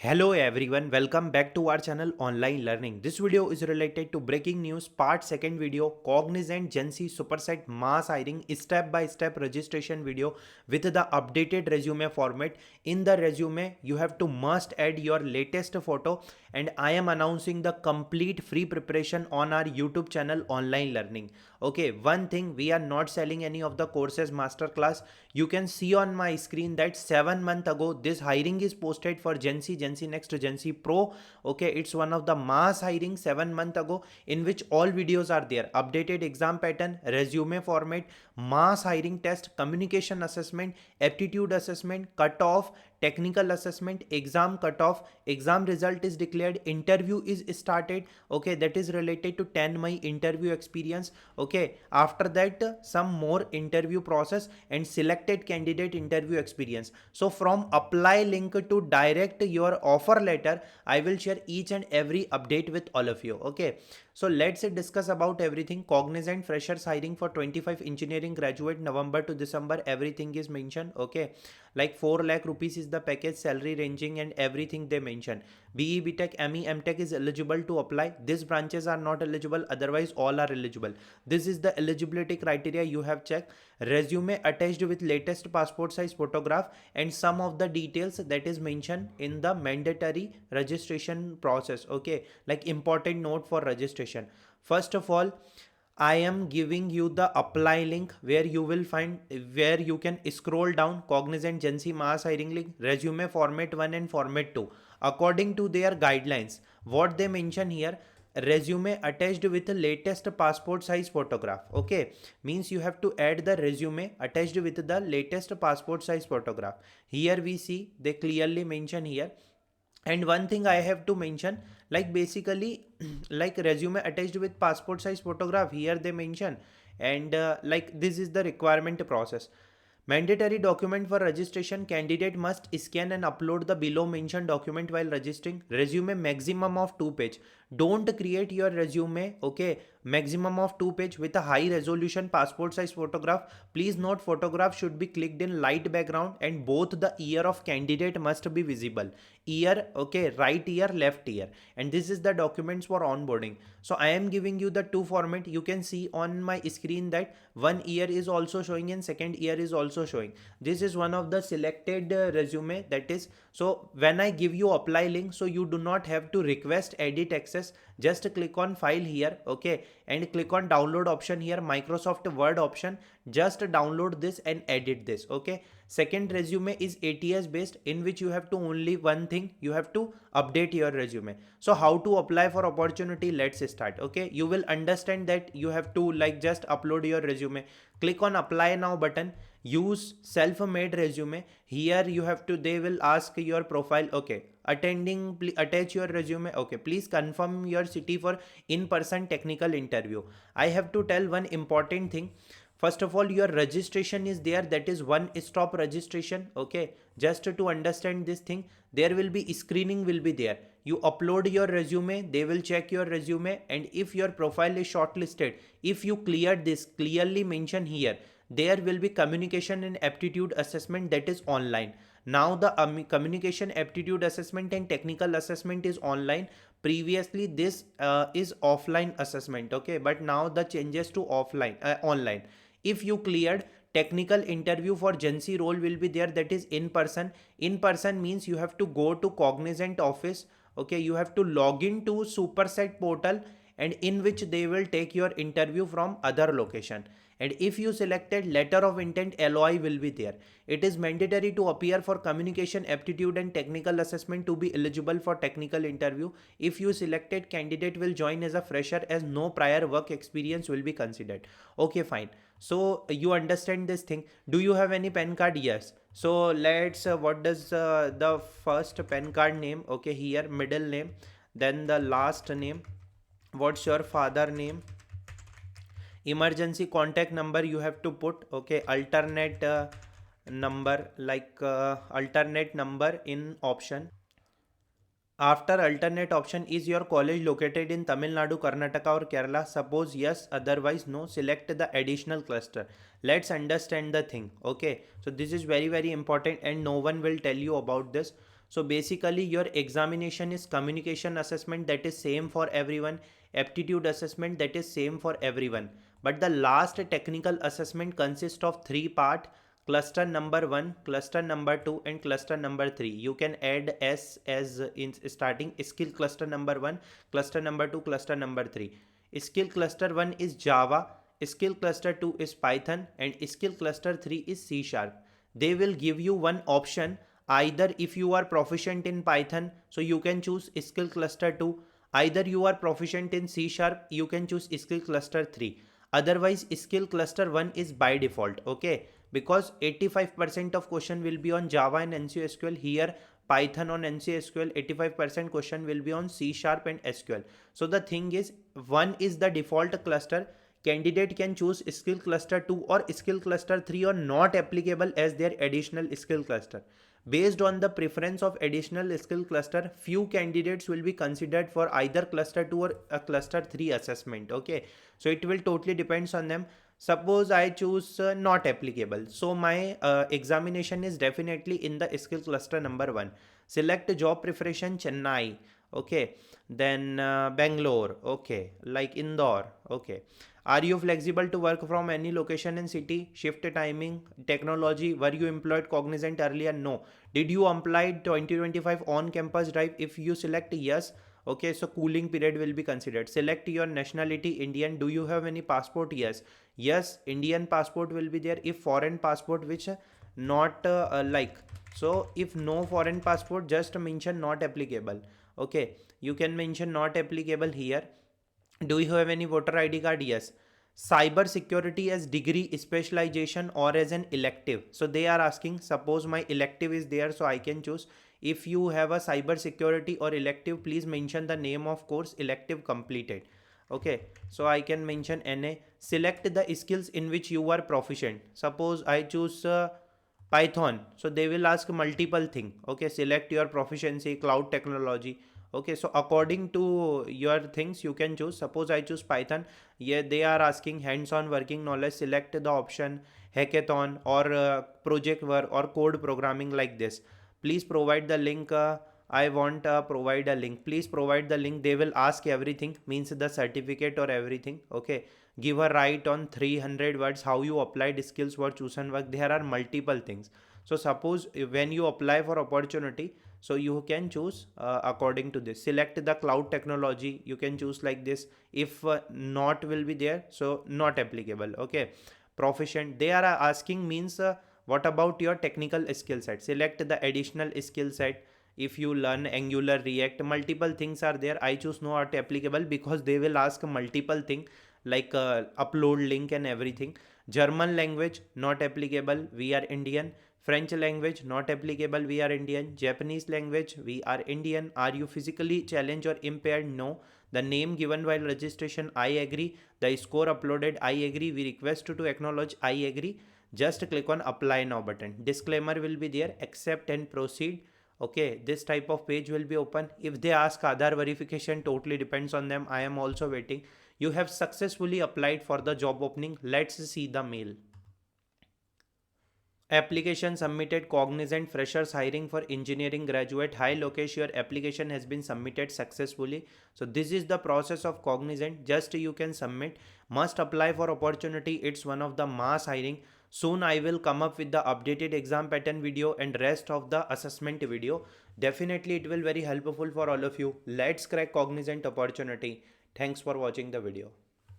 Hello everyone, welcome back to our channel Online Learning. This video is related to breaking news part second video, Cognizant GenC superset mass hiring step by step registration video with the updated resume format. In the resume you have to must add your latest photo, and I am announcing the complete free preparation on our YouTube channel Online Learning. Okay, one thing, we are not selling any of the courses masterclass. You can see on my screen that 7 months ago this hiring is posted for GenC, gencnext, gencpro. Okay, it's one of the mass hiring 7 months ago, in which all videos are there: updated exam pattern, resume format, mass hiring test, communication assessment, aptitude assessment, cutoff, technical assessment, exam cutoff, exam result is declared, interview is started. Okay, that is related to 10 my interview experience. Okay, after that some more interview process and selected candidate interview experience. So from apply link to direct your offer letter, I will share each and every update with all of you. Okay, so let's discuss about everything. Cognizant freshers hiring for 25 engineering graduate, November to December, everything is mentioned. Okay, like 4 lakh rupees is the package, salary ranging and everything they mention. BE, BTech, ME, MTech is eligible to apply. These branches are not eligible, otherwise all are eligible. This is the eligibility criteria you have checked. Resume attached with latest passport size photograph and some of the details that is mentioned in the mandatory registration process. Okay, like important note for registration. First of all, I am giving you the apply link where you will find, where you can scroll down Cognizant GenC mass hiring link, resume format 1 and format 2 according to their guidelines. What they mention here: resume attached with the latest passport size photograph. Okay, means you have to add the resume attached with the latest passport size photograph. Here we see they clearly mention here. And one thing I have to mention, like basically like resume attached with passport size photograph, here they mention. And like this is the requirement process. Mandatory document for registration: candidate must scan and upload the below mentioned document while registering. Resume maximum of 2 page. Don't create your resume, okay, maximum of 2 page with a high resolution passport size photograph. Please note, photograph should be clicked in light background and both the ear of candidate must be visible. Ear, okay, right ear, left ear. And this is the documents for onboarding. So I am giving you the two format. You can see on my screen that one ear is also showing and second ear is also showing. This is one of the selected resume, that is. So when I give you apply link, so you do not have to request edit access. Just click on file here, okay, and click on download option here, Microsoft Word option. Just download this and edit this. Okay, second resume is ATS based, in which you have to only one thing, you have to update your resume. So how to apply for opportunity, let's start. Okay, you will understand that you have to like just upload your resume. Click on apply now button, use self-made resume. Here you have to, they will ask your profile. Okay, attending, attach your resume. Okay, please confirm your city for in-person technical interview. I have to tell one important thing. First of all, your registration is there, that is one stop registration. Okay, just to understand this thing, there will be screening will be there. You upload your resume, they will check your resume, and if your profile is shortlisted, if you cleared this, clearly mention here, there will be communication and aptitude assessment, that is online. Now the communication aptitude assessment and technical assessment is online. Previously this is offline assessment. Okay, but now the changes to offline, online. If you cleared, technical interview for GenC role will be there, that is in person. In person means you have to go to Cognizant office. Okay, you have to log in to Superset portal, and in which they will take your interview from other location. And if you selected, letter of intent LOI will be there. It is mandatory to appear for communication aptitude and technical assessment to be eligible for technical interview. If you selected, candidate will join as a fresher, as no prior work experience will be considered. Okay, fine. So you understand this thing. Do you have any PAN card? Yes. So let's what does the first PAN card name? Okay, here middle name, then the last name. What's your father name? Emergency contact number you have to put. Okay, alternate number, like alternate number in option. After alternate option, is your college located in Tamil Nadu, Karnataka or Kerala? Suppose yes, otherwise no. Select the additional cluster. Let's understand the thing. Okay, so this is very important and no one will tell you about this. So basically your examination is communication assessment, that is same for everyone, aptitude assessment, that is same for everyone, but the last technical assessment consists of three part: cluster number 1, cluster number 2, and cluster number 3. You can add S as in starting skill cluster number 1, cluster number 2, cluster number 3. Skill cluster 1 is Java, skill cluster 2 is Python, and skill cluster 3 is C sharp. They will give you one option, either if you are proficient in Python, so you can choose skill cluster 2, either you are proficient in C sharp, you can choose skill cluster 3. Otherwise skill cluster 1 is by default, okay, because 85% of question will be on Java and NCSQL. Here Python on NCSQL, 85% question will be on C sharp and SQL. So the thing is, one is the default cluster. Candidate can choose skill cluster 2 or skill cluster 3 or not applicable as their additional skill cluster. Based on the preference of additional skill cluster, few candidates will be considered for either cluster 2 or a cluster 3 assessment, okay. So it will totally depends on them. Suppose I choose not applicable, so my examination is definitely in the skill cluster number 1. Select job preparation Chennai, okay, then Bangalore, okay, like Indore, okay. Are you flexible to work from any location and city? Shift timing, technology. Were you employed Cognizant earlier? No. Did you apply 2025 on campus drive? If you select yes, okay, so cooling period will be considered. Select your nationality Indian. Do you have any passport? Yes. Yes, Indian passport will be there. If foreign passport, which not like, so if no foreign passport, just mention not applicable, okay. You can mention not applicable here. Do you have any voter ID card? Yes. Cyber security as degree specialization or as an elective. So they are asking, suppose my elective is there, so I can choose. If you have a cyber security or elective, please mention the name of course elective completed. Okay, so I can mention NA. Select the skills in which you are proficient. Suppose I choose Python, so they will ask multiple thing. Okay, select your proficiency, cloud technology. Okay, so according to your things you can choose. Suppose I choose Python, yeah, they are asking hands-on working knowledge. Select the option hackathon or project work or code programming, like this. Please provide the link. I want provide a link. Please provide the link. They will ask everything, means the certificate or everything, okay. Give a write on 300 words how you applied skills for chosen work. There are multiple things. So suppose when you apply for opportunity, so you can choose according to this. Select the cloud technology, you can choose like this. If not will be there, so not applicable, okay. Proficient, they are asking means what about your technical skill set? Select the additional skill set. If you learn Angular, React, multiple things are there. I choose not applicable because they will ask multiple thing, like upload link and everything. German language not applicable, we are Indian. French language not applicable, we are Indian. Japanese language, we are Indian. Are you physically challenged or impaired? No. The name given while registration, I agree. The score uploaded, I agree. We request you to acknowledge, I agree. Just click on apply now button. Disclaimer will be there, accept and proceed. Okay, this type of page will be open. If they ask Aadhaar verification, totally depends on them. I am also waiting. You have successfully applied for the job opening. Let's see the mail. Application submitted. Cognizant freshers hiring for engineering graduate. Hi Lokesh, your application has been submitted successfully. So this is the process of Cognizant. Just you can submit. Must apply for opportunity. It's one of the mass hiring. Soon I will come up with the updated exam pattern video and rest of the assessment video. Definitely it will very helpful for all of you. Let's crack Cognizant opportunity. Thanks for watching the video.